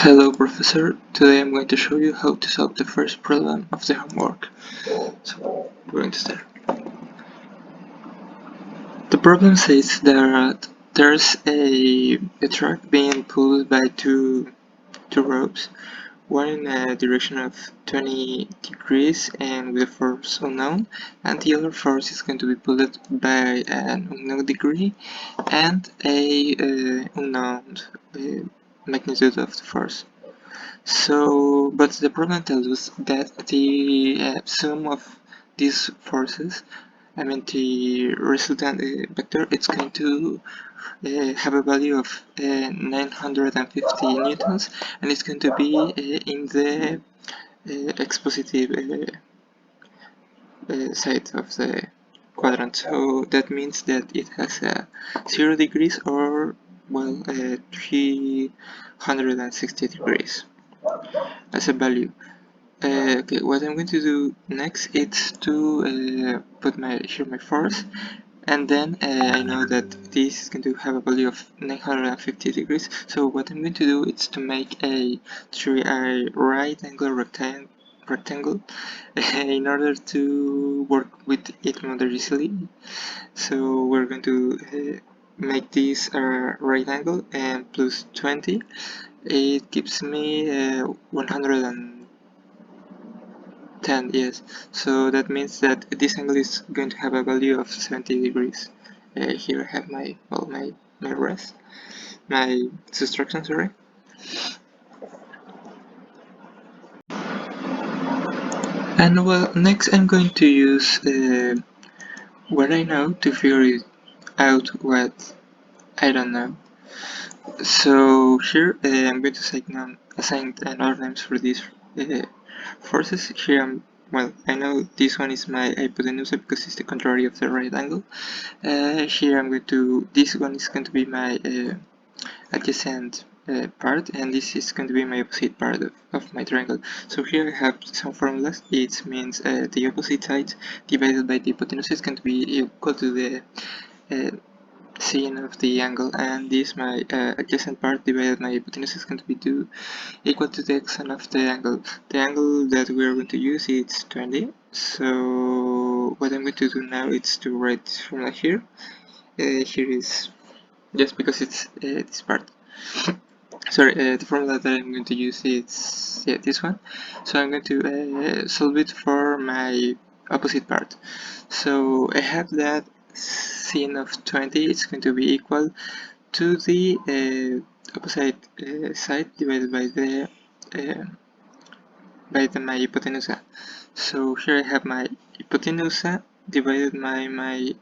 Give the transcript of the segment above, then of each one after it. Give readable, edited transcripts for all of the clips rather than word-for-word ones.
Hello Professor, today I'm going to show you how to solve the first problem of the homework. So, we're going to start. The problem says that there's a truck being pulled by two ropes, one in a direction of 20 degrees and with a force unknown, and the other force is going to be pulled by an unknown degree and a unknown magnitude of the force. So, but the problem tells us that the sum of these forces, I mean the resultant vector, it's going to have a value of 950 newtons, and it's going to be in the x-positive side of the quadrant. So that means that it has 0 degrees or, well, 360 degrees as a value. Okay, what I'm going to do next is to put here my force, and then I know that this is going to have a value of 950 degrees. So what I'm going to do is to make a right angle rectangle in order to work with it more easily. So we're going to make this a right angle, and plus 20, it gives me 110, yes. So that means that this angle is going to have a value of 70 degrees. Here I have my, well, my rest, my subtraction, sorry. And well, next I'm going to use what I know to figure it out what I don't know. So here I'm going to assign another names for these forces. Here well, I know this one is my hypotenusa because it's the contrary of the right angle. Here this one is going to be my adjacent part, and this is going to be my opposite part of my triangle. So here I have some formulas. It means the opposite side divided by the hypotenuse is going to be equal to the sin of the angle, and this my adjacent part divided by hypotenuse is going to be equal to the cosine of the angle. The angle that we are going to use is 20. So what I'm going to do now is to write this formula here. Here is just because it's this part. Sorry, the formula that I'm going to use is this one. So I'm going to solve it for my opposite part. So I have that sin of 20 is going to be equal to the opposite side divided by my hypotenusa. So here I have my hypotenusa divided by my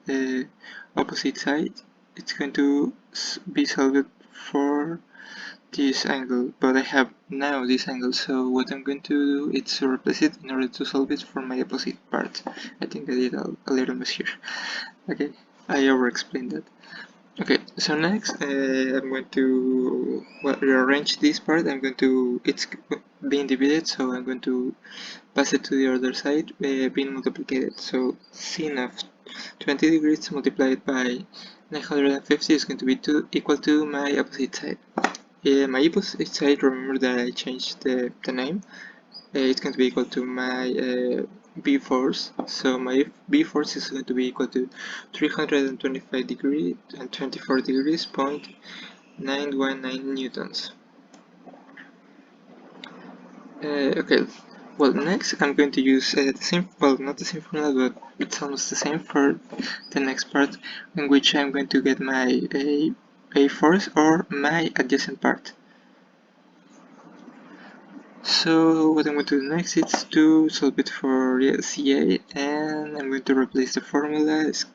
opposite side. It's going to be solved for this angle, but I have now this angle, so what I'm going to do is to replace it in order to solve it for my opposite part. I think I did a little mess here. Okay, I over-explained that. Okay, so next I'm going to rearrange this part. It's being divided, so I'm going to pass it to the other side, being multiplied. So sin of 20 degrees multiplied by 950 is going to be equal to my opposite side. My opposite side, remember that I changed the name. It's going to be equal to my B force. So my B force is going to be equal to 325 degrees and 24 degrees, 0.919 newtons. Okay, well, next I'm going to use the same, well, not the same formula, but it's almost the same for the next part, in which I'm going to get my A force or my adjacent part. So what I'm going to do next is to solve it for CA, and I'm going to replace the formula as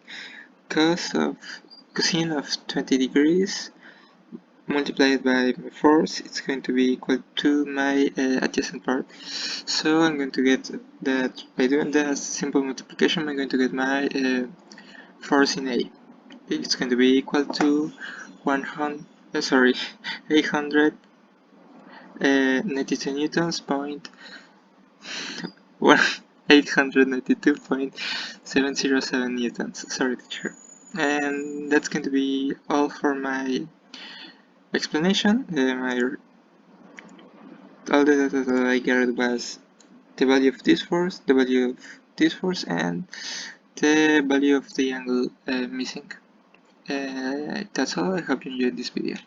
cosine of 20 degrees multiplied by my force. It's going to be equal to my adjacent part. So I'm going to get that by doing that simple multiplication. I'm going to get my force in A. It's going to be equal to 892 newtons, 892.707 newtons. Sorry, teacher. And that's going to be all for my explanation. all the data that I gathered was the value of this force, the value of this force, and the value of the angle missing. That's all. I hope you enjoyed this video.